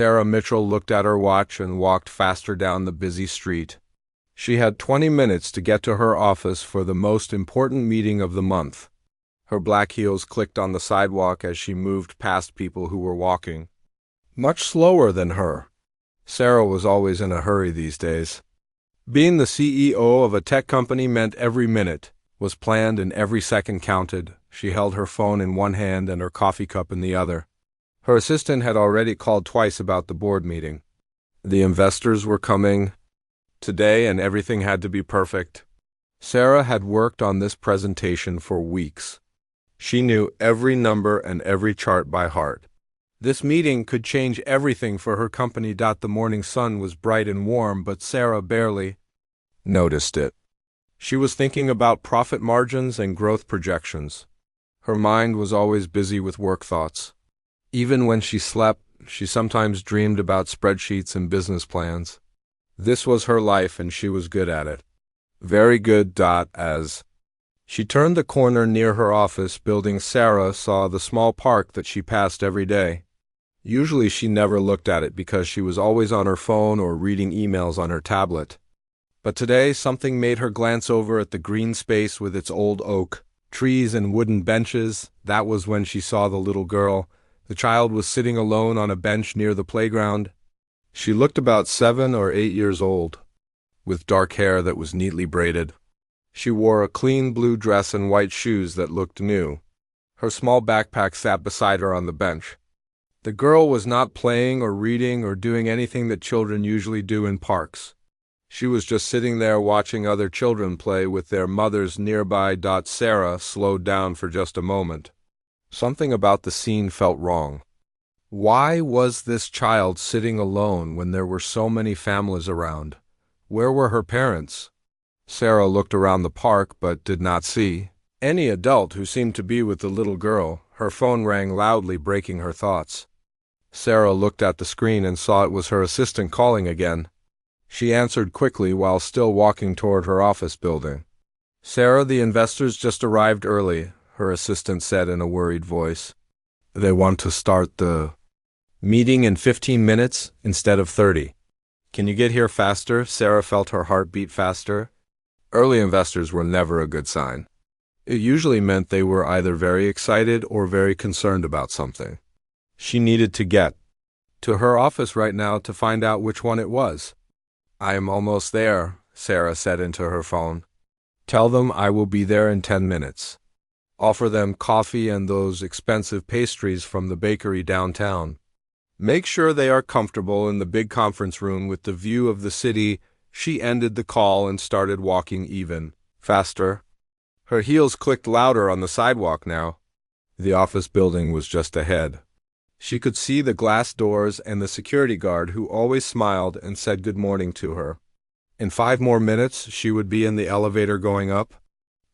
Sarah Mitchell looked at her watch and walked faster down the busy street. She had 20 minutes to get to her office for the most important meeting of the month. Her black heels clicked on the sidewalk as she moved past people who were walking much slower than her. Sarah was always in a hurry these days. Being the CEO of a tech company meant every minute was planned and every second counted. She held her phone in one hand and her coffee cup in the other. Her assistant had already called twice about the board meeting. The investors were coming today and everything had to be perfect. Sarah had worked on this presentation for weeks. She knew every number and every chart by heart. This meeting could change everything for her company. The morning sun was bright and warm, but Sarah barely noticed it. She was thinking about profit margins and growth projections. Her mind was always busy with work thoughts. Even when she slept, she sometimes dreamed about spreadsheets and business plans. This was her life and she was good at it. Very good. As she turned the corner near her office building, Sarah saw the small park that she passed every day. Usually she never looked at it because she was always on her phone or reading emails on her tablet. But today something made her glance over at the green space with its old oak, trees and wooden benches. That was when she saw the little girl. The child was sitting alone on a bench near the playground. She looked about 7 or 8 years old, with dark hair that was neatly braided. She wore a clean blue dress and white shoes that looked new. Her small backpack sat beside her on the bench. The girl was not playing or reading or doing anything that children usually do in parks. She was just sitting there watching other children play with their mothers nearby. Sarah slowed down for just a moment. Something about the scene felt wrong. Why was this child sitting alone when there were so many families around? Where were her parents? Sarah looked around the park but did not see any adult who seemed to be with the little girl. Her phone rang loudly, breaking her thoughts. Sarah looked at the screen and saw it was her assistant calling again. She answered quickly while still walking toward her office building. "Sarah, the investors just arrived early," her assistant said in a worried voice. "They want to start the meeting in 15 minutes instead of 30. Can you get here faster?" Sarah felt her heart beat faster. Early investors were never a good sign. It usually meant they were either very excited or very concerned about something. She needed to get to her office right now to find out which one it was. "I am almost there," Sarah said into her phone. "Tell them I will be there in 10 minutes. Offer them coffee and those expensive pastries from the bakery downtown. Make sure they are comfortable in the big conference room with the view of the city." She ended the call and started walking even faster. Her heels clicked louder on the sidewalk now. The office building was just ahead. She could see the glass doors and the security guard who always smiled and said good morning to her. In 5 more minutes, she would be in the elevator going up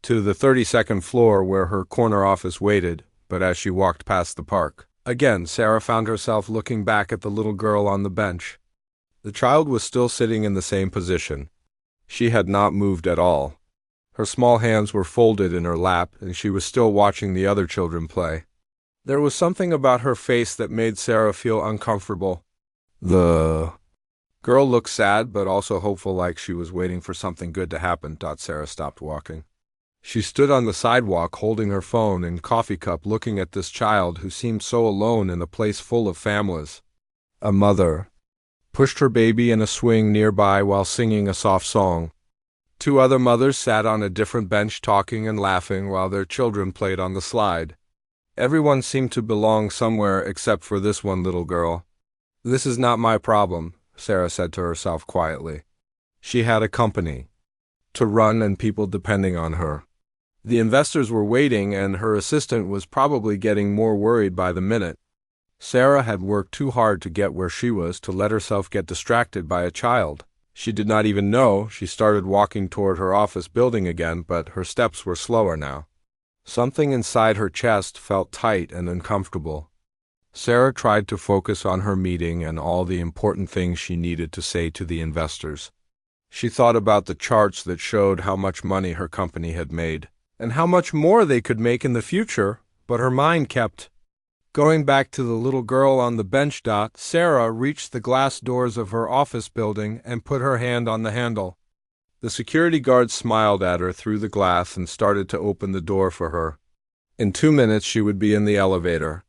to the 32nd floor where her corner office waited. But as she walked past the park, again Sarah found herself looking back at the little girl on the bench. The child was still sitting in the same position. She had not moved at all. Her small hands were folded in her lap, and she was still watching the other children play. There was something about her face that made Sarah feel uncomfortable. The girl looked sad but also hopeful, like she was waiting for something good to happen. Sarah stopped walking. She stood on the sidewalk holding her phone and coffee cup, looking at this child who seemed so alone in a place full of families. A mother pushed her baby in a swing nearby while singing a soft song. 2 other mothers sat on a different bench talking and laughing while their children played on the slide. Everyone seemed to belong somewhere except for this one little girl. "This is not my problem," Sarah said to herself quietly. She had a company to run and people depending on her. The investors were waiting and her assistant was probably getting more worried by the minute. Sarah had worked too hard to get where she was to let herself get distracted by a child. She did not even know. She started walking toward her office building again, but her steps were slower now. Something inside her chest felt tight and uncomfortable. Sarah tried to focus on her meeting and all the important things she needed to say to the investors. She thought about the charts that showed how much money her company had made and how much more they could make in the future, but her mind kept Going back to the little girl on the bench. Sarah reached the glass doors of her office building and put her hand on the handle. The security guard smiled at her through the glass and started to open the door for her. In 2 minutes she would be in the elevator.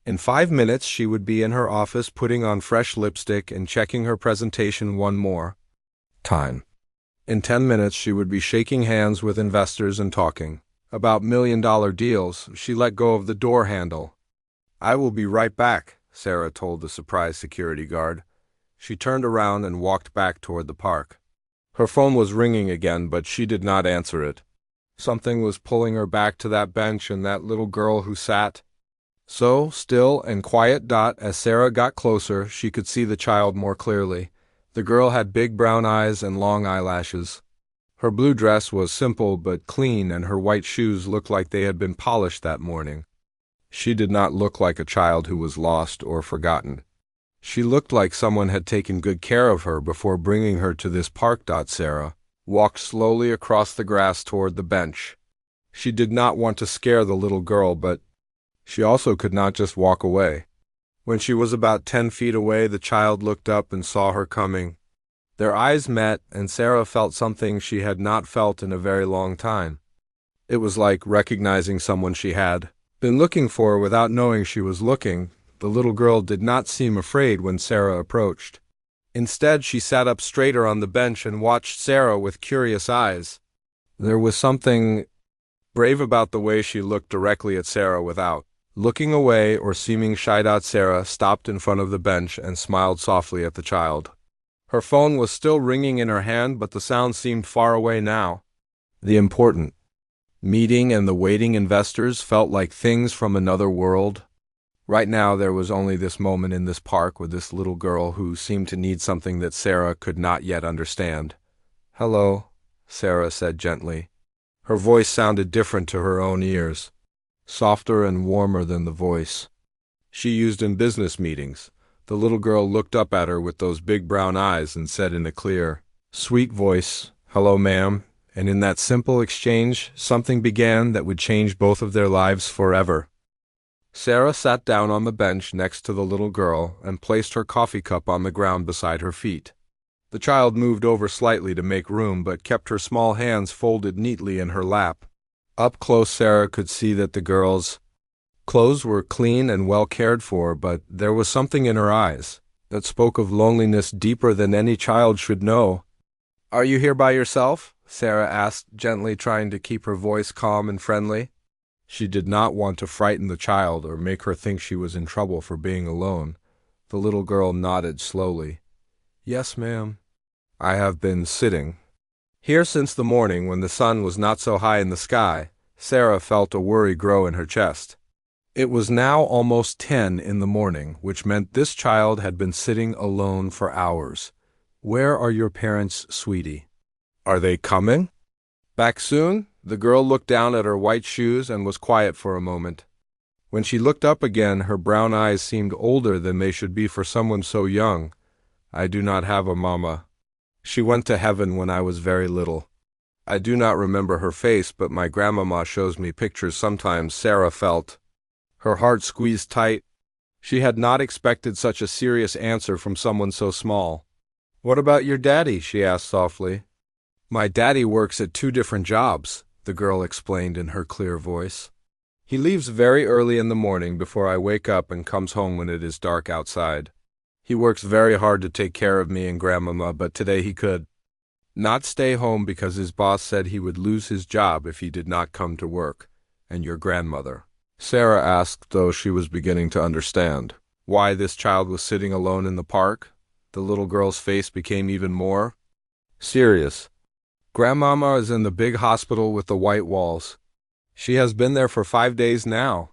In 5 minutes she would be in her office putting on fresh lipstick and checking her presentation one more time. In 10 minutes she would be shaking hands with investors and talking about million-dollar deals. She let go of the door handle. "I will be right back," Sarah told the surprised security guard. She turned around and walked back toward the park. Her phone was ringing again, but she did not answer it. Something was pulling her back to that bench and that little girl who sat so still and quiet. As Sarah got closer, she could see the child more clearly. The girl had big brown eyes and long eyelashes. Her blue dress was simple but clean, and her white shoes looked like they had been polished that morning. She did not look like a child who was lost or forgotten. She looked like someone had taken good care of her before bringing her to this park. Sarah walked slowly across the grass toward the bench. She did not want to scare the little girl, but she also could not just walk away. When she was about 10 feet away, the child looked up and saw her coming. Their eyes met, and Sarah felt something she had not felt in a very long time. It was like recognizing someone she had been looking for without knowing she was looking. The little girl did not seem afraid when Sarah approached. Instead, she sat up straighter on the bench and watched Sarah with curious eyes. There was something brave about the way she looked directly at Sarah without looking away or seeming shy. Sarah stopped in front of the bench and smiled softly at the child. Her phone was still ringing in her hand, but the sound seemed far away now. The important meeting and the waiting investors felt like things from another world. Right now there was only this moment in this park with this little girl who seemed to need something that Sarah could not yet understand. "Hello," Sarah said gently. Her voice sounded different to her own ears, softer and warmer than the voice she used in business meetings. The little girl looked up at her with those big brown eyes and said in a clear, sweet voice, "Hello, ma'am." And in that simple exchange, something began that would change both of their lives forever. Sarah sat down on the bench next to the little girl and placed her coffee cup on the ground beside her feet. The child moved over slightly to make room, but kept her small hands folded neatly in her lap. Up close, Sarah could see that the girl's clothes were clean and well cared for, but there was something in her eyes that spoke of loneliness deeper than any child should know. "Are you here by yourself?" Sarah asked, gently, trying to keep her voice calm and friendly. She did not want to frighten the child or make her think she was in trouble for being alone. The little girl nodded slowly. "Yes, ma'am. I have been sitting here since the morning when the sun was not so high in the sky." Sarah felt a worry grow in her chest. It was now almost 10 in the morning, which meant this child had been sitting alone for hours. "Where are your parents, sweetie? Are they coming back soon?" The girl looked down at her white shoes and was quiet for a moment. When she looked up again, her brown eyes seemed older than they should be for someone so young. "I do not have a mama. She went to heaven when I was very little. I do not remember her face, but my grandmama shows me pictures sometimes." Sarah felt her heart squeezed tight. She had not expected such a serious answer from someone so small. "What about your daddy?" she asked softly. "My daddy works at 2 different jobs," the girl explained in her clear voice. "He leaves very early in the morning before I wake up and comes home when it is dark outside. He works very hard to take care of me and grandmama, but today he could not stay home because his boss said he would lose his job if he did not come to work." "And your grandmother?" Sarah asked, though she was beginning to understand why this child was sitting alone in the park. The little girl's face became even more serious. "Grandmama is in the big hospital with the white walls. She has been there for 5 days now.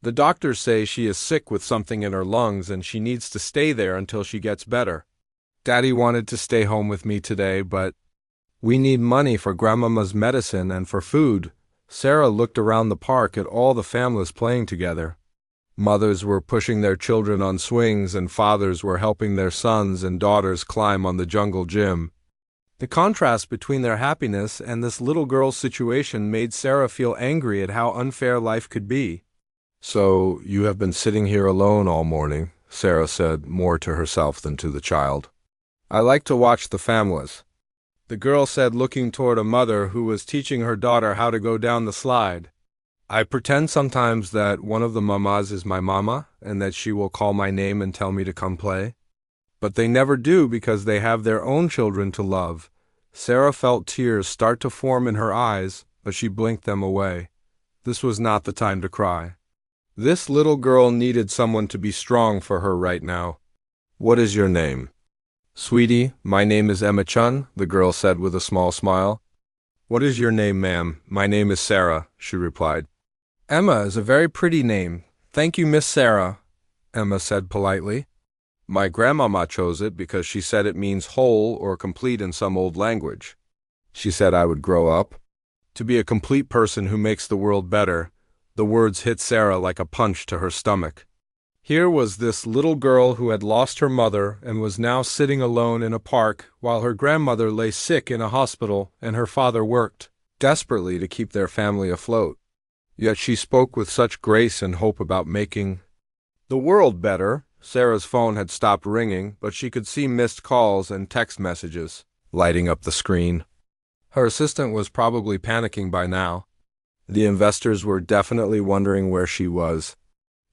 The doctors say she is sick with something in her lungs and she needs to stay there until she gets better. Daddy wanted to stay home with me today, but we need money for Grandmama's medicine and for food." Sarah looked around the park at all the families playing together. Mothers were pushing their children on swings, and fathers were helping their sons and daughters climb on the jungle gym. The contrast between their happiness and this little girl's situation made Sarah feel angry at how unfair life could be. So, you have been sitting here alone all morning, Sarah said, more to herself than to the child. I like to watch the families, the girl said, looking toward a mother who was teaching her daughter how to go down the slide. I pretend sometimes that one of the mamas is my mama and that she will call my name and tell me to come play. But they never do because they have their own children to love. Sarah felt tears start to form in her eyes, but she blinked them away. This was not the time to cry. This little girl needed someone to be strong for her right now. What is your name? Sweetie, my name is Emma Chun, the girl said with a small smile. What is your name, ma'am? My name is Sarah, she replied. Emma is a very pretty name. Thank you, Miss Sarah, Emma said politely. My grandmama chose it because she said it means whole or complete in some old language. She said I would grow up to be a complete person who makes the world better. The words hit Sarah like a punch to her stomach. Here was this little girl who had lost her mother and was now sitting alone in a park while her grandmother lay sick in a hospital and her father worked desperately to keep their family afloat. Yet she spoke with such grace and hope about making the world better. Sarah's phone had stopped ringing, but she could see missed calls and text messages lighting up the screen. Her assistant was probably panicking by now. The investors were definitely wondering where she was.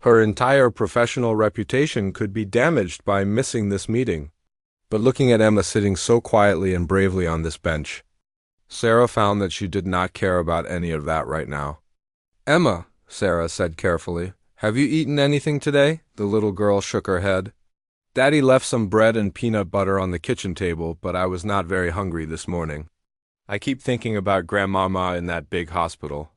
Her entire professional reputation could be damaged by missing this meeting. But looking at Emma sitting so quietly and bravely on this bench, Sarah found that she did not care about any of that right now. Emma, Sarah said carefully, have you eaten anything today? The little girl shook her head. Daddy left some bread and peanut butter on the kitchen table, but I was not very hungry this morning. I keep thinking about Grandmama in that big hospital.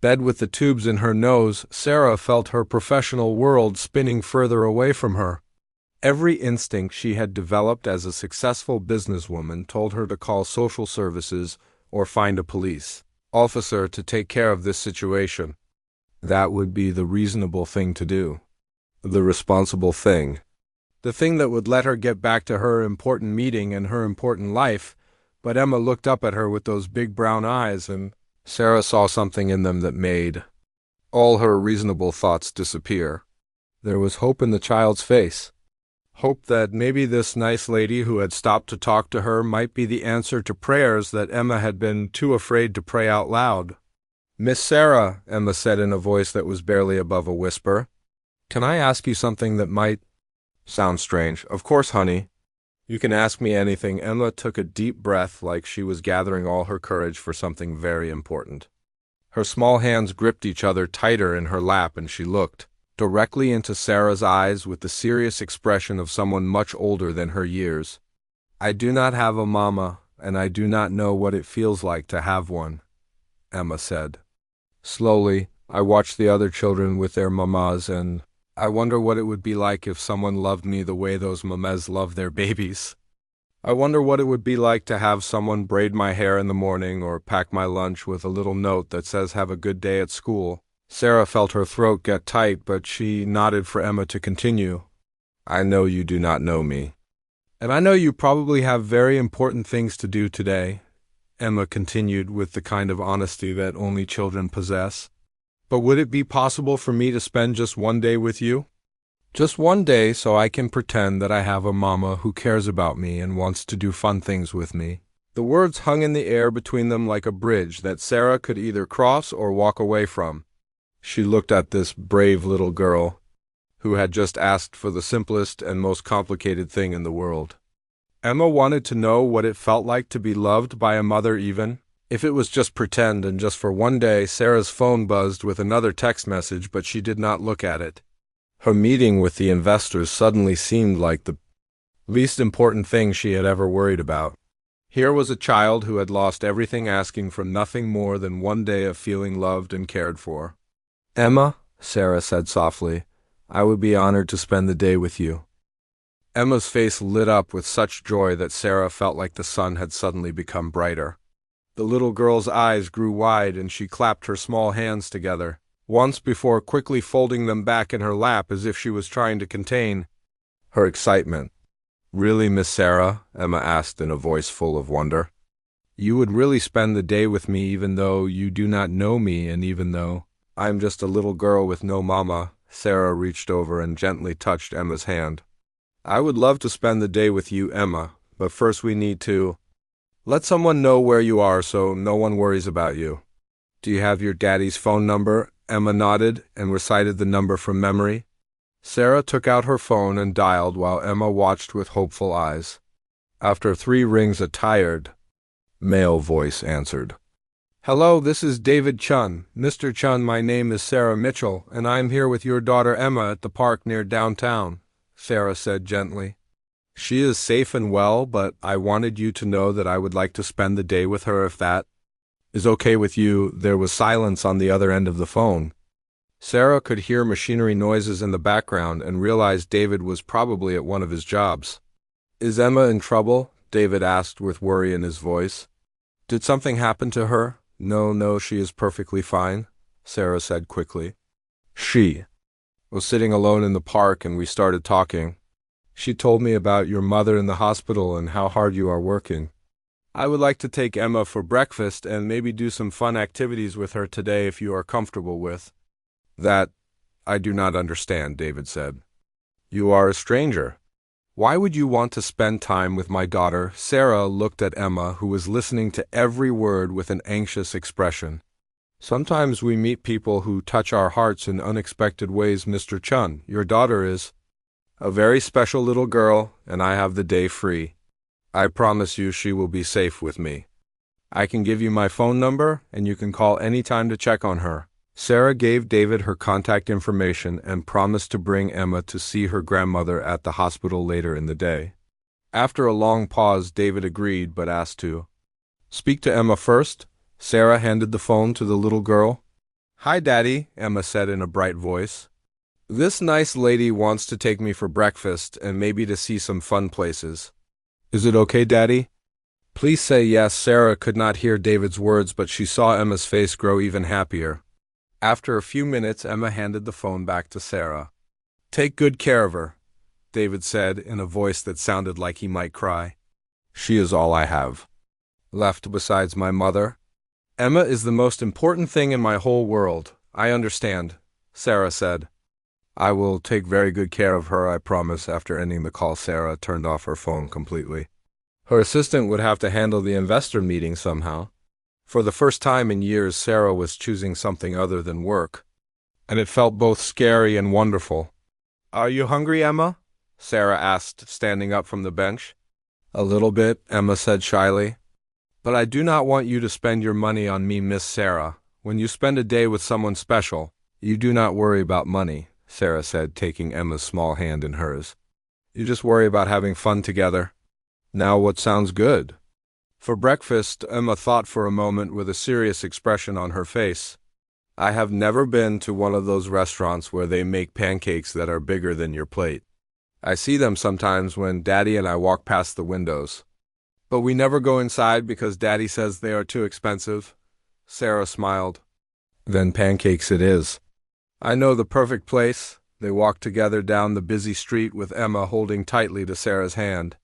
Bed with the tubes in her nose, Sarah felt her professional world spinning further away from her. Every instinct she had developed as a successful businesswoman told her to call social services or find a police officer to take care of this situation. That would be the reasonable thing to do. The responsible thing. The thing that would let her get back to her important meeting and her important life. But Emma looked up at her with those big brown eyes, and Sarah saw something in them that made all her reasonable thoughts disappear. There was hope in the child's face. Hope that maybe this nice lady who had stopped to talk to her might be the answer to prayers that Emma had been too afraid to pray out loud. Miss Sarah, Emma said in a voice that was barely above a whisper, can I ask you something that might sound strange? Of course, honey. You can ask me anything. Emma took a deep breath like she was gathering all her courage for something very important. Her small hands gripped each other tighter in her lap and she looked directly into Sarah's eyes with the serious expression of someone much older than her years. I do not have a mama, and I do not know what it feels like to have one, Emma said. Slowly, I watched the other children with their mamas, and I wonder what it would be like if someone loved me the way those mamas love their babies. I wonder what it would be like to have someone braid my hair in the morning or pack my lunch with a little note that says have a good day at school. Sarah felt her throat get tight, but she nodded for Emma to continue. I know you do not know me. And I know you probably have very important things to do today, Emma continued with the kind of honesty that only children possess. But would it be possible for me to spend just one day with you? Just one day so I can pretend that I have a mama who cares about me and wants to do fun things with me. The words hung in the air between them like a bridge that Sarah could either cross or walk away from. She looked at this brave little girl who had just asked for the simplest and most complicated thing in the world. Emma wanted to know what it felt like to be loved by a mother even if it was just pretend, and just for one day. Sarah's phone buzzed with another text message, but she did not look at it. Her meeting with the investors suddenly seemed like the least important thing she had ever worried about. Here was a child who had lost everything asking for nothing more than one day of feeling loved and cared for. Emma, Sarah said softly, I would be honored to spend the day with you. Emma's face lit up with such joy that Sarah felt like the sun had suddenly become brighter. The little girl's eyes grew wide and she clapped her small hands together, once before quickly folding them back in her lap as if she was trying to contain her excitement. Really, Miss Sarah? Emma asked in a voice full of wonder. You would really spend the day with me even though you do not know me and even though I'm just a little girl with no mama. Sarah reached over and gently touched Emma's hand. I would love to spend the day with you, Emma, but first we need to let someone know where you are so no one worries about you. Do you have your daddy's phone number? Emma nodded and recited the number from memory. Sarah took out her phone and dialed while Emma watched with hopeful eyes. After 3 rings, a tired, male voice answered. Hello, this is David Chun. Mr. Chun, my name is Sarah Mitchell, and I'm here with your daughter Emma at the park near downtown, Sarah said gently. She is safe and well, but I wanted you to know that I would like to spend the day with her if that is okay with you. There was silence on the other end of the phone. Sarah could hear machinery noises in the background and realized David was probably at one of his jobs. Is Emma in trouble? David asked with worry in his voice. Did something happen to her? No, she is perfectly fine, Sarah said quickly. She was sitting alone in the park and we started talking. She told me about your mother in the hospital and how hard you are working. I would like to take Emma for breakfast and maybe do some fun activities with her today if you are comfortable with. That I do not understand, David said. You are a stranger. Why would you want to spend time with my daughter? Sarah looked at Emma, who was listening to every word with an anxious expression. Sometimes we meet people who touch our hearts in unexpected ways, Mr. Chun. Your daughter is a very special little girl, and I have the day free. I promise you she will be safe with me. I can give you my phone number, and you can call any time to check on her. Sarah gave David her contact information and promised to bring Emma to see her grandmother at the hospital later in the day. After a long pause, David agreed but asked to speak to Emma first. Sarah handed the phone to the little girl. Hi, Daddy, Emma said in a bright voice. This nice lady wants to take me for breakfast and maybe to see some fun places. Is it okay, Daddy? Please say yes. Sarah could not hear David's words, but she saw Emma's face grow even happier. After a few minutes, Emma handed the phone back to Sarah. Take good care of her, David said in a voice that sounded like he might cry. She is all I have left besides my mother. Emma is the most important thing in my whole world. I understand, Sarah said. I will take very good care of her, I promise. After ending the call, Sarah turned off her phone completely. Her assistant would have to handle the investor meeting somehow. For the first time in years, Sarah was choosing something other than work, and it felt both scary and wonderful. Are you hungry, Emma? Sarah asked, standing up from the bench. A little bit, Emma said shyly. But I do not want you to spend your money on me, Miss Sarah. When you spend a day with someone special, you do not worry about money, Sarah said, taking Emma's small hand in hers. You just worry about having fun together. Now what sounds good? For breakfast, Emma thought for a moment with a serious expression on her face. I have never been to one of those restaurants where they make pancakes that are bigger than your plate. I see them sometimes when Daddy and I walk past the windows. But we never go inside because Daddy says they are too expensive. Sarah smiled. Then pancakes it is. I know the perfect place. They walked together down the busy street with Emma holding tightly to Sarah's hand.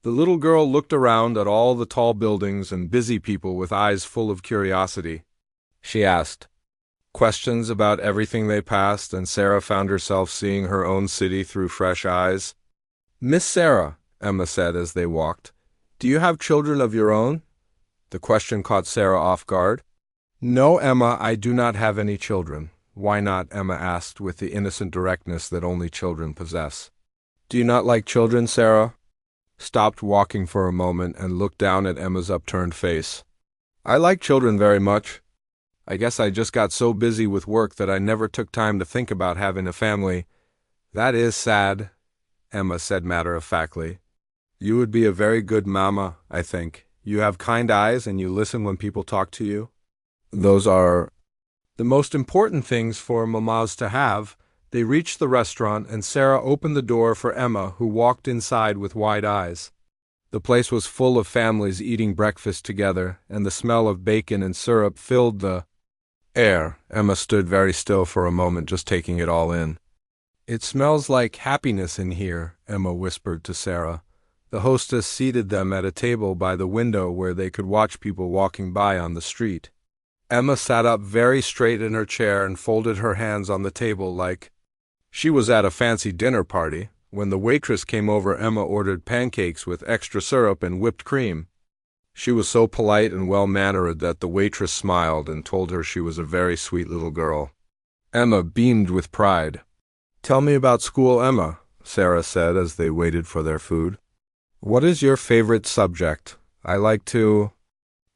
The little girl looked around at all the tall buildings and busy people with eyes full of curiosity. She asked questions about everything they passed, and Sarah found herself seeing her own city through fresh eyes. Miss Sarah, Emma said as they walked, do you have children of your own? The question caught Sarah off guard. No, Emma, I do not have any children. Why not? Emma asked with the innocent directness that only children possess. Do you not like children, Sarah? Stopped walking for a moment and looked down at Emma's upturned face. I like children very much. I guess I just got so busy with work that I never took time to think about having a family. That is sad, Emma said matter-of-factly. You would be a very good mama, I think. You have kind eyes and you listen when people talk to you. Those are the most important things for mamas to have. They reached the restaurant, and Sarah opened the door for Emma, who walked inside with wide eyes. The place was full of families eating breakfast together, and the smell of bacon and syrup filled the air. Emma stood very still for a moment, just taking it all in. It smells like happiness in here, Emma whispered to Sarah. The hostess seated them at a table by the window where they could watch people walking by on the street. Emma sat up very straight in her chair and folded her hands on the table like she was at a fancy dinner party. When the waitress came over, Emma ordered pancakes with extra syrup and whipped cream. She was so polite and well-mannered that the waitress smiled and told her she was a very sweet little girl. Emma beamed with pride. "Tell me about school, Emma," Sarah said as they waited for their food. "What is your favorite subject?" "I like to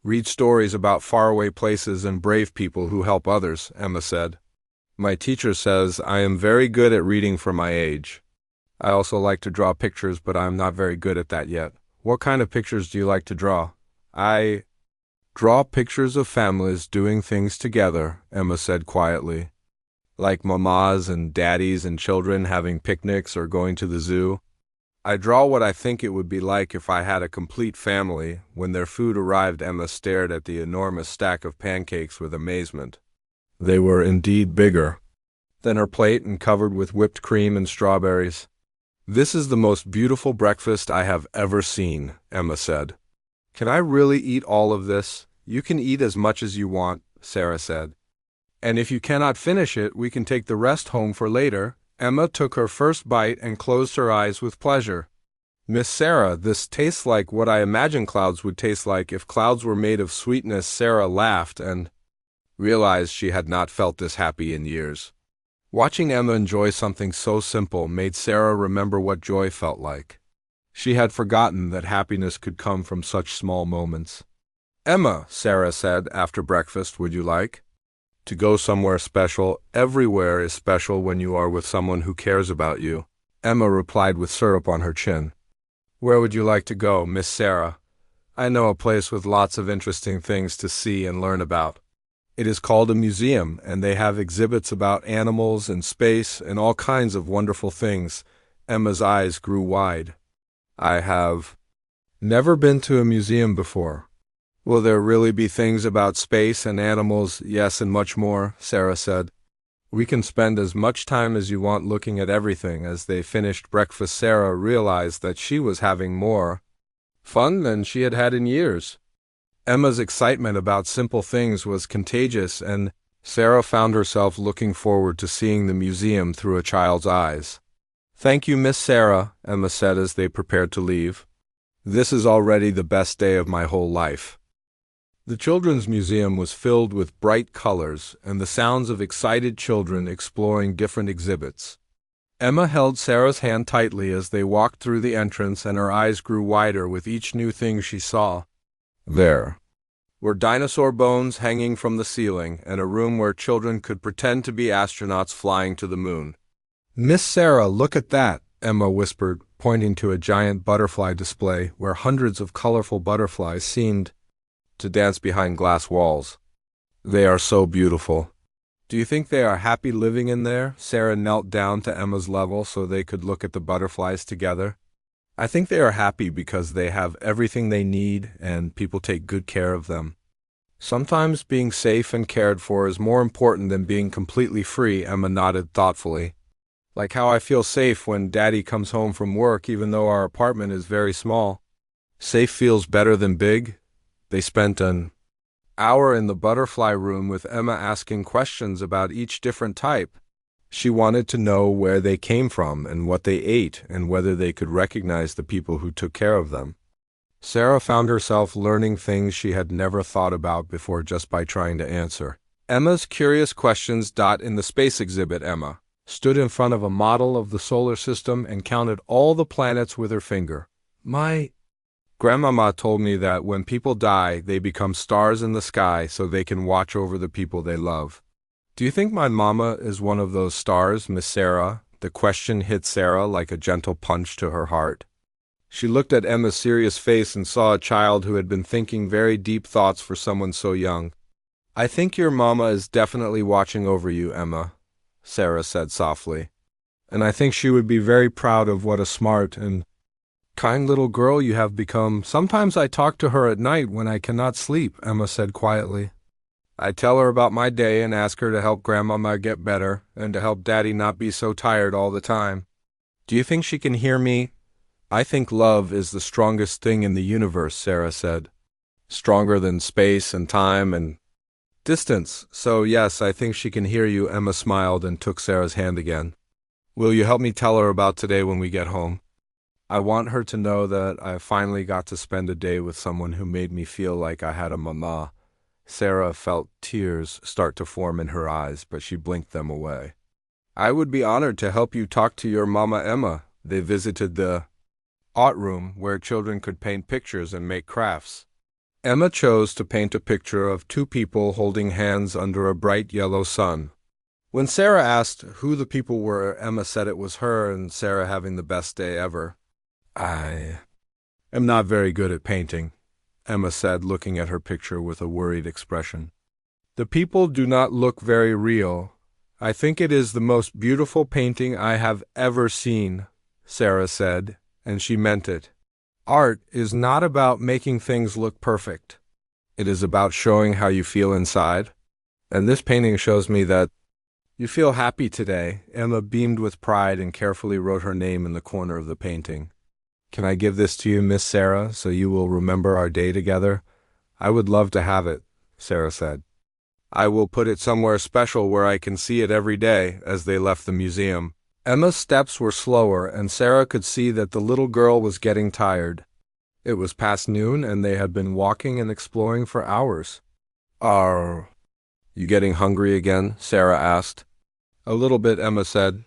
read stories about faraway places and brave people who help others," Emma said. "My teacher says I am very good at reading for my age. I also like to draw pictures, but I am not very good at that yet." "What kind of pictures do you like to draw?" "I draw pictures of families doing things together," Emma said quietly. "Like mamas and daddies and children having picnics or going to the zoo. I draw what I think it would be like if I had a complete family." When their food arrived, Emma stared at the enormous stack of pancakes with amazement. They were indeed bigger than her plate and covered with whipped cream and strawberries. "This is the most beautiful breakfast I have ever seen," Emma said. "Can I really eat all of this?" "You can eat as much as you want," Sarah said. "And if you cannot finish it, we can take the rest home for later." Emma took her first bite and closed her eyes with pleasure. "Miss Sarah, this tastes like what I imagine clouds would taste like if clouds were made of sweetness." Sarah laughed and realized she had not felt this happy in years. Watching Emma enjoy something so simple made Sarah remember what joy felt like. She had forgotten that happiness could come from such small moments. "Emma," Sarah said after breakfast, "would you like to go somewhere special?" "Everywhere is special when you are with someone who cares about you," Emma replied with syrup on her chin. "Where would you like to go, Miss Sarah?" "I know a place with lots of interesting things to see and learn about. It is called a museum, and they have exhibits about animals and space and all kinds of wonderful things." Emma's eyes grew wide. "I have never been to a museum before." "Will there really be things about space and animals?" "Yes, and much more," Sarah said. "We can spend as much time as you want looking at everything." As they finished breakfast, Sarah realized that she was having more fun than she had had in years. Emma's excitement about simple things was contagious, and Sarah found herself looking forward to seeing the museum through a child's eyes. "Thank you, Miss Sarah," Emma said as they prepared to leave. "This is already the best day of my whole life." The Children's Museum was filled with bright colors and the sounds of excited children exploring different exhibits. Emma held Sarah's hand tightly as they walked through the entrance, and her eyes grew wider with each new thing she saw. There were dinosaur bones hanging from the ceiling, and a room where children could pretend to be astronauts flying to the moon. "Miss Sarah, look at that," Emma whispered, pointing to a giant butterfly display where hundreds of colorful butterflies seemed to dance behind glass walls. "They are so beautiful." "Do you think they are happy living in there?" Sarah knelt down to Emma's level so they could look at the butterflies together. "I think they are happy because they have everything they need and people take good care of them. Sometimes being safe and cared for is more important than being completely free." Emma nodded thoughtfully. "Like how I feel safe when Daddy comes home from work even though our apartment is very small." "Safe feels better than big." They spent an hour in the butterfly room with Emma asking questions about each different type. She wanted to know where they came from and what they ate and whether they could recognize the people who took care of them. Sarah found herself learning things she had never thought about before just by trying to answer Emma's curious questions. In the space exhibit, Emma stood in front of a model of the solar system and counted all the planets with her finger. "My grandmama told me that when people die, they become stars in the sky so they can watch over the people they love. Do you think my mama is one of those stars, Miss Sarah?" The question hit Sarah like a gentle punch to her heart. She looked at Emma's serious face and saw a child who had been thinking very deep thoughts for someone so young. "I think your mama is definitely watching over you, Emma," Sarah said softly. "And I think she would be very proud of what a smart and kind little girl you have become." "Sometimes I talk to her at night when I cannot sleep," Emma said quietly. "I tell her about my day and ask her to help Grandmama get better and to help Daddy not be so tired all the time." "Do you think she can hear me?" "I think love is the strongest thing in the universe," Sarah said. "Stronger than space and time and Distance. So yes, I think she can hear you. Emma smiled and took Sarah's hand again. Will you help me tell her about today when we get home? I want her to know that I finally got to spend a day with someone who made me feel like I had a mama. Sarah felt tears start to form in her eyes, but she blinked them away. I would be honored to help you talk to your mama, Emma. They visited the art room where children could paint pictures and make crafts. Emma chose to paint a picture of two people holding hands under a bright yellow sun. When Sarah asked who the people were, Emma said it was her and Sarah having the best day ever. I am not very good at painting, Emma said, looking at her picture with a worried expression. The people do not look very real. I think it is the most beautiful painting I have ever seen, Sarah said, and she meant it. Art is not about making things look perfect. It is about showing how you feel inside. And this painting shows me that you feel happy today. Emma beamed with pride and carefully wrote her name in the corner of the painting. Can I give this to you, Miss Sarah, so you will remember our day together? I would love to have it, Sarah said. I will put it somewhere special where I can see it every day. As they left the museum, Emma's steps were slower, and Sarah could see that the little girl was getting tired. It was past noon, and they had been walking and exploring for hours. Are you getting hungry again? Sarah asked. A little bit, Emma said.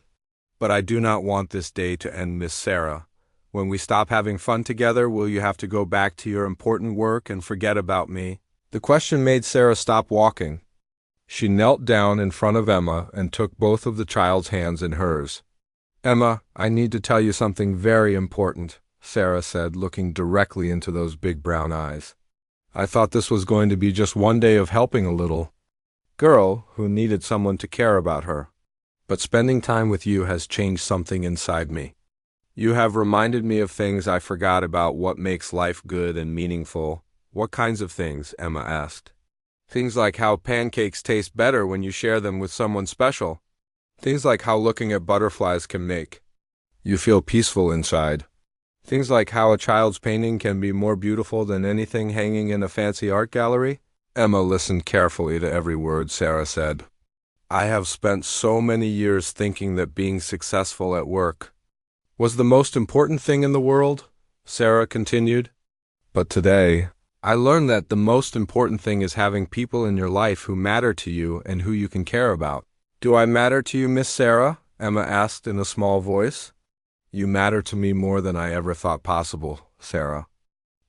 But I do not want this day to end, Miss Sarah. When we stop having fun together, will you have to go back to your important work and forget about me? The question made Sarah stop walking. She knelt down in front of Emma and took both of the child's hands in hers. Emma, I need to tell you something very important, Sarah said, looking directly into those big brown eyes. I thought this was going to be just one day of helping a little girl who needed someone to care about her. But spending time with you has changed something inside me. You have reminded me of things I forgot about what makes life good and meaningful. What kinds of things? Emma asked. Things like how pancakes taste better when you share them with someone special. Things like how looking at butterflies can make you feel peaceful inside. Things like how a child's painting can be more beautiful than anything hanging in a fancy art gallery. Emma listened carefully to every word Sarah said. I have spent so many years thinking that being successful at work was the most important thing in the world, Sarah continued. But today, I learned that the most important thing is having people in your life who matter to you and who you can care about. Do I matter to you, Miss Sarah? Emma asked in a small voice. You matter to me more than I ever thought possible, Sarah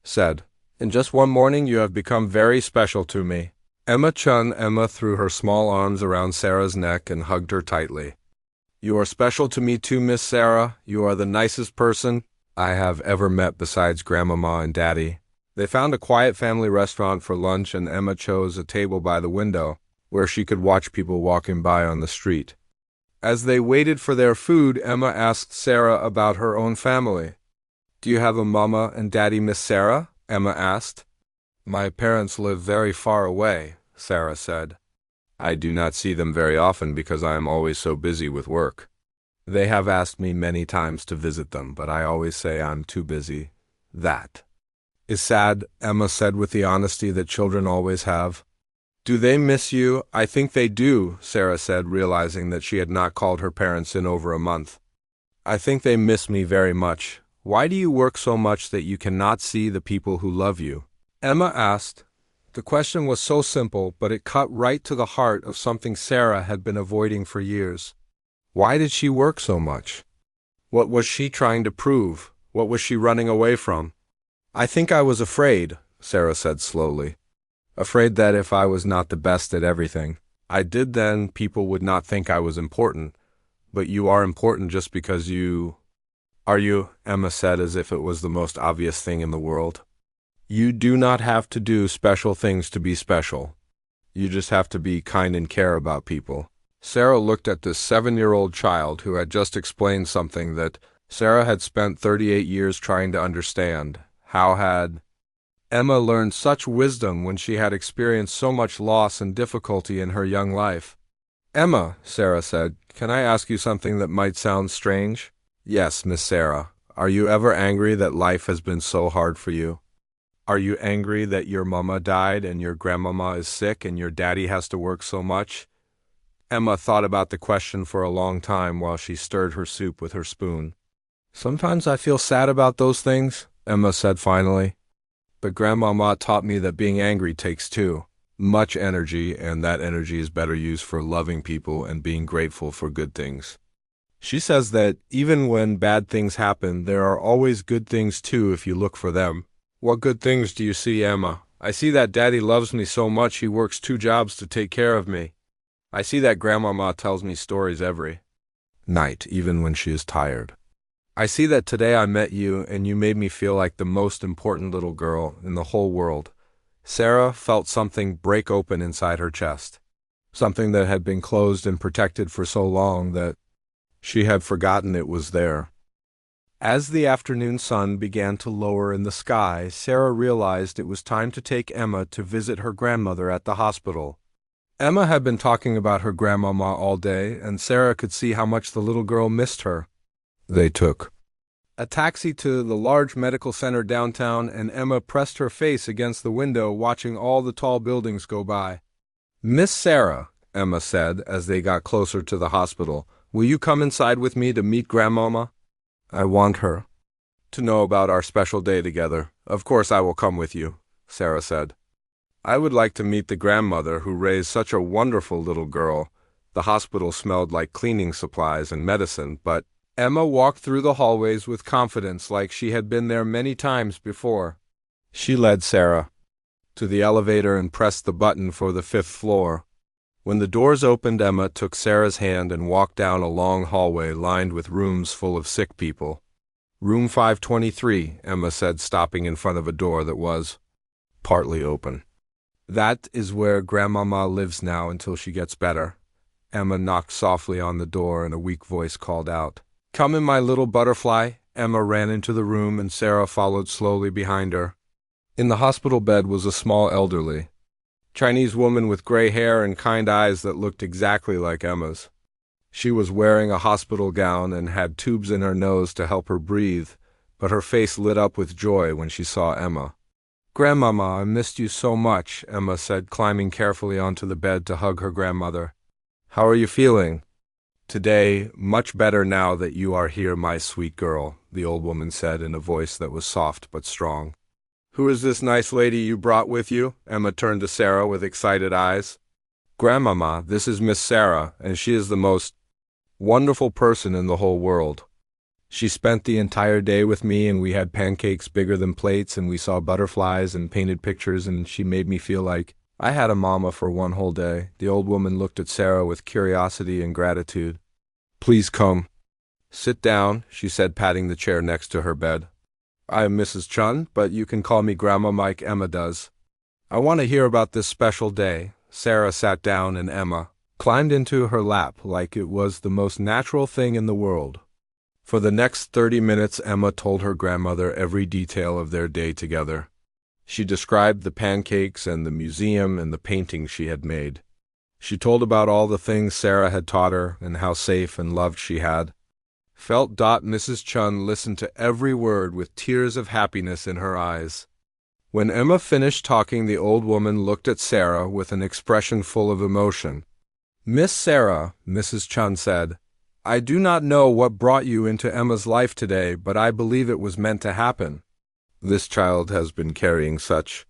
said. In just one morning, you have become very special to me. Emma threw her small arms around Sarah's neck and hugged her tightly. You are special to me too, Miss Sarah. You are the nicest person I have ever met besides Grandmama and Daddy. They found a quiet family restaurant for lunch, and Emma chose a table by the window where she could watch people walking by on the street. As they waited for their food, Emma asked Sarah about her own family. Do you have a mama and daddy, Miss Sarah? Emma asked. My parents live very far away, Sarah said. I do not see them very often because I am always so busy with work. They have asked me many times to visit them, but I always say I'm too busy. That is sad, Emma said with the honesty that children always have. Do they miss you? I think they do, Sarah said, realizing that she had not called her parents in over a month. I think they miss me very much. Why do you work so much that you cannot see the people who love you? Emma asked. The question was so simple, but it cut right to the heart of something Sarah had been avoiding for years. Why did she work so much? What was she trying to prove? What was she running away from? I think I was afraid, Sarah said slowly. Afraid that if I was not the best at everything I did, then people would not think I was important. But you are important just because you... Are you? Emma said as if it was the most obvious thing in the world. You do not have to do special things to be special. You just have to be kind and care about people. Sarah looked at this 7-year-old child who had just explained something that Sarah had spent 38 years trying to understand. How had Emma learned such wisdom when she had experienced so much loss and difficulty in her young life? Emma, Sarah said, can I ask you something that might sound strange? Yes, Miss Sarah. Are you ever angry that life has been so hard for you? Are you angry that your mama died and your grandmama is sick and your daddy has to work so much? Emma thought about the question for a long time while she stirred her soup with her spoon. Sometimes I feel sad about those things, Emma said finally. But Grandmama taught me that being angry takes too much energy, and that energy is better used for loving people and being grateful for good things. She says that even when bad things happen, there are always good things too if you look for them. What good things do you see, Emma? I see that Daddy loves me so much he works 2 jobs to take care of me. I see that Grandmama tells me stories every night, even when she is tired. I see that today I met you and you made me feel like the most important little girl in the whole world. Sarah felt something break open inside her chest. Something that had been closed and protected for so long that she had forgotten it was there. As the afternoon sun began to lower in the sky, Sarah realized it was time to take Emma to visit her grandmother at the hospital. Emma had been talking about her grandmama all day, and Sarah could see how much the little girl missed her. They took a taxi to the large medical center downtown, and Emma pressed her face against the window, watching all the tall buildings go by. "Miss Sarah," Emma said as they got closer to the hospital, "will you come inside with me to meet Grandmama? I want her to know about our special day together." "Of course I will come with you," Sarah said. "I would like to meet the grandmother who raised such a wonderful little girl." The hospital smelled like cleaning supplies and medicine, but Emma walked through the hallways with confidence, like she had been there many times before. She led Sarah to the elevator and pressed the button for the 5th floor. When the doors opened, Emma took Sarah's hand and walked down a long hallway lined with rooms full of sick people. "Room 523, Emma said, stopping in front of a door that was partly open. "That is where Grandmama lives now until she gets better." Emma knocked softly on the door and a weak voice called out, "Come in, my little butterfly." Emma ran into the room and Sarah followed slowly behind her. In the hospital bed was a small elderly Chinese woman with gray hair and kind eyes that looked exactly like Emma's. She was wearing a hospital gown and had tubes in her nose to help her breathe, but her face lit up with joy when she saw Emma. "Grandmama, I missed you so much," Emma said, climbing carefully onto the bed to hug her grandmother. "How are you feeling?" "Today, much better now that you are here, my sweet girl," the old woman said in a voice that was soft but strong. "Who is this nice lady you brought with you?" Emma turned to Sarah with excited eyes. "Grandmama, this is Miss Sarah, and she is the most wonderful person in the whole world. She spent the entire day with me, and we had pancakes bigger than plates, and we saw butterflies and painted pictures, and she made me feel like I had a mama for one whole day." The old woman looked at Sarah with curiosity and gratitude. "Please come. Sit down," she said, patting the chair next to her bed. "I am Mrs. Chun, but you can call me Grandma like Emma does. I want to hear about this special day." Sarah sat down and Emma climbed into her lap like it was the most natural thing in the world. For the next 30 minutes, Emma told her grandmother every detail of their day together. She described the pancakes and the museum and the paintings she had made. She told about all the things Sarah had taught her and how safe and loved she had felt. Mrs. Chun listened to every word with tears of happiness in her eyes. When Emma finished talking, the old woman looked at Sarah with an expression full of emotion. "Miss Sarah," Mrs. Chun said, "I do not know what brought you into Emma's life today, but I believe it was meant to happen. This child has been carrying such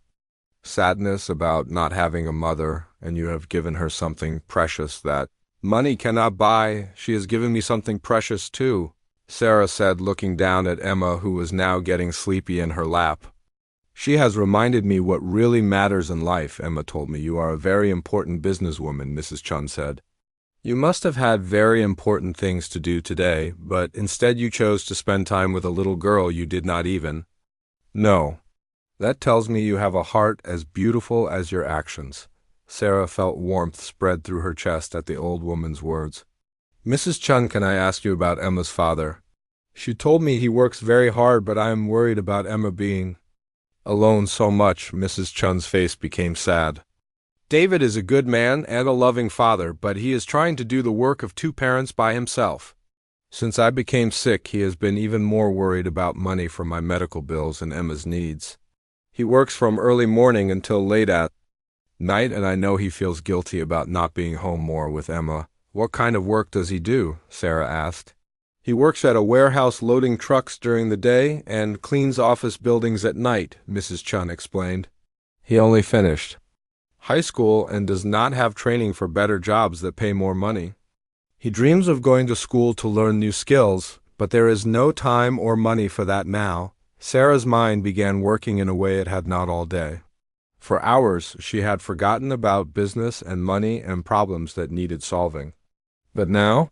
sadness about not having a mother, and you have given her something precious that money cannot buy. She has given me something precious too," Sarah said, looking down at Emma, who was now getting sleepy in her lap. "She has reminded me what really matters in life," Emma told me. "You are a very important businesswoman," Mrs. Chun said. "You must have had very important things to do today, but instead you chose to spend time with a little girl you did not even know. That tells me you have a heart as beautiful as your actions." Sarah felt warmth spread through her chest at the old woman's words. "Mrs. Chun, can I ask you about Emma's father? She told me he works very hard, but I am worried about Emma being alone so much." Mrs. Chun's face became sad. "David is a good man and a loving father, but he is trying to do the work of 2 parents by himself. Since I became sick, he has been even more worried about money for my medical bills and Emma's needs. He works from early morning until late at night, and I know he feels guilty about not being home more with Emma. What kind of work does he do? Sarah asked. He works at a warehouse loading trucks during the day and cleans office buildings at night, Mrs. Chun explained. He only finished high school and does not have training for better jobs that pay more money. He dreams of going to school to learn new skills, but there is no time or money for that now. Sarah's mind began working in a way it had not all day. For hours, she had forgotten about business and money and problems that needed solving. But now,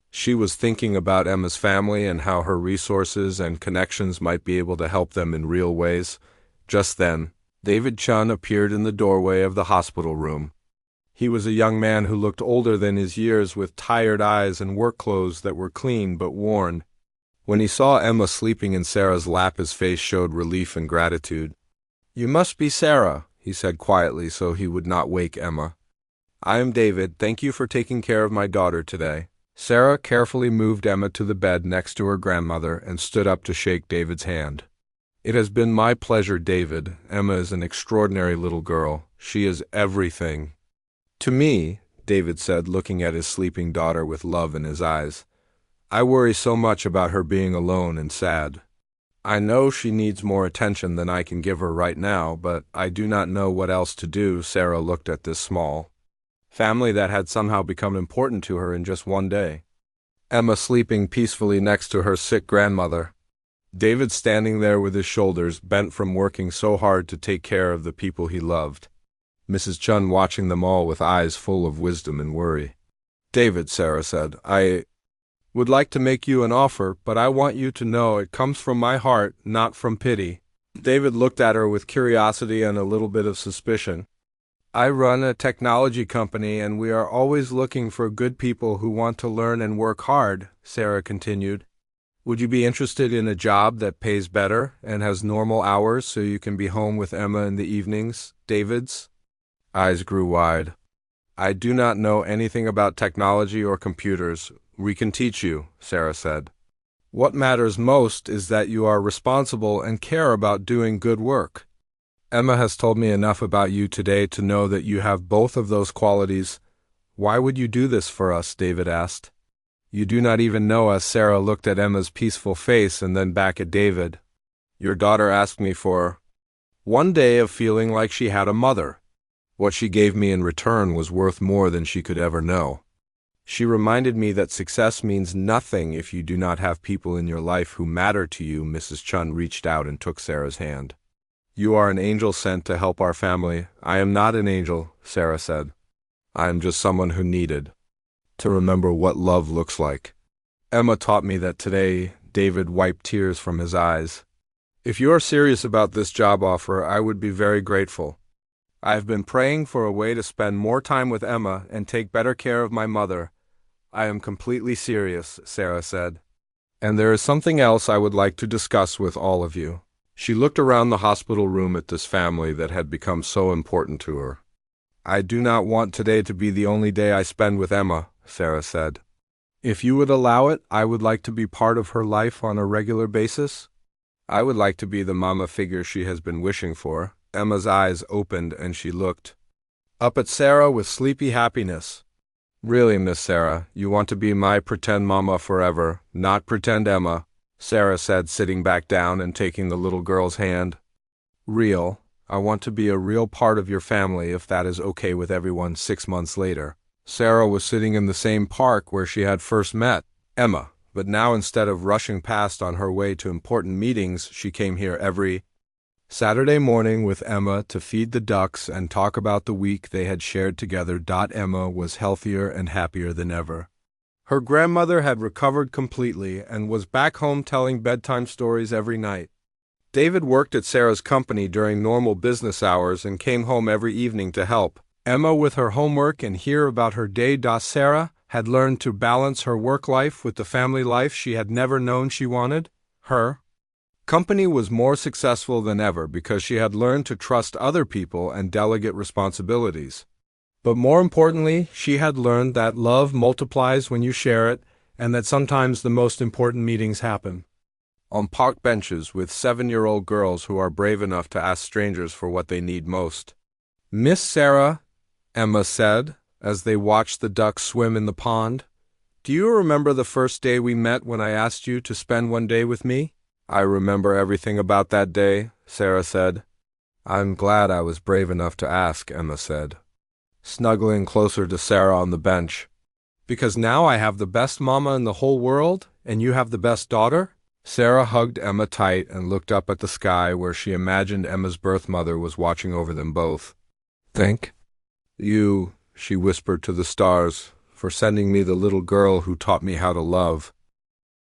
she was thinking about Emma's family and how her resources and connections might be able to help them in real ways. Just then, David Chun appeared in the doorway of the hospital room. He was a young man who looked older than his years, with tired eyes and work clothes that were clean but worn. When he saw Emma sleeping in Sarah's lap, his face showed relief and gratitude. "You must be Sarah," he said quietly so he would not wake Emma. "I am David. Thank you for taking care of my daughter today." Sarah carefully moved Emma to the bed next to her grandmother and stood up to shake David's hand. "It has been my pleasure, David. Emma is an extraordinary little girl. She is everything to me," David said, looking at his sleeping daughter with love in his eyes. "I worry so much about her being alone and sad. I know she needs more attention than I can give her right now, but I do not know what else to do." Sarah looked at this small family that had somehow become important to her in just one day. Emma sleeping peacefully next to her sick grandmother. David standing there with his shoulders bent from working so hard to take care of the people he loved. Mrs. Chun watching them all with eyes full of wisdom and worry. "David," Sarah said, "I would like to make you an offer, but I want you to know it comes from my heart, not from pity." David looked at her with curiosity and a little bit of suspicion. "I run a technology company, and we are always looking for good people who want to learn and work hard," Sarah continued. "Would you be interested in a job that pays better and has normal hours so you can be home with Emma in the evenings?" David's eyes grew wide. "I do not know anything about technology or computers. We can teach you," Sarah said. "What matters most is that you are responsible and care about doing good work. Emma has told me enough about you today to know that you have both of those qualities." "Why would you do this for us?" David asked. "You do not even know us." Sarah looked at Emma's peaceful face and then back at David. "Your daughter asked me for one day of feeling like she had a mother. What she gave me in return was worth more than she could ever know. She reminded me that success means nothing if you do not have people in your life who matter to you." Mrs. Chun reached out and took Sarah's hand. "You are an angel sent to help our family." "I am not an angel," Sarah said. "I am just someone who needed to remember what love looks like. Emma taught me that today." David wiped tears from his eyes. "If you are serious about this job offer, I would be very grateful. I have been praying for a way to spend more time with Emma and take better care of my mother. I am completely serious," Sarah said. "And there is something else I would like to discuss with all of you." She looked around the hospital room at this family that had become so important to her. "I do not want today to be the only day I spend with Emma," Sarah said. "If you would allow it, I would like to be part of her life on a regular basis. I would like to be the mama figure she has been wishing for." Emma's eyes opened and she looked up at Sarah with sleepy happiness. "Really, Miss Sarah, you want to be my pretend mama forever, not pretend Emma," Sarah said, sitting back down and taking the little girl's hand. "Real. I want to be a real part of your family, if that is okay with everyone." 6 months later, Sarah was sitting in the same park where she had first met Emma, but now instead of rushing past on her way to important meetings, she came here every Saturday morning with Emma to feed the ducks and talk about the week they had shared together. Emma was healthier and happier than ever. Her grandmother had recovered completely and was back home telling bedtime stories every night. David worked at Sarah's company during normal business hours and came home every evening to help Emma with her homework and hear about her day. Sarah had learned to balance her work life with the family life she had never known she wanted. Her company was more successful than ever because she had learned to trust other people and delegate responsibilities. But more importantly, she had learned that love multiplies when you share it, and that sometimes the most important meetings happen on park benches with 7-year-old girls who are brave enough to ask strangers for what they need most. "Miss Sarah," Emma said, as they watched the ducks swim in the pond, "do you remember the first day we met when I asked you to spend one day with me?" "I remember everything about that day," Sarah said. "I'm glad I was brave enough to ask," Emma said, snuggling closer to Sarah on the bench. "Because now I have the best mama in the whole world, and you have the best daughter?" Sarah hugged Emma tight and looked up at the sky where she imagined Emma's birth mother was watching over them both. "Thank you," she whispered to the stars, "for sending me the little girl who taught me how to love."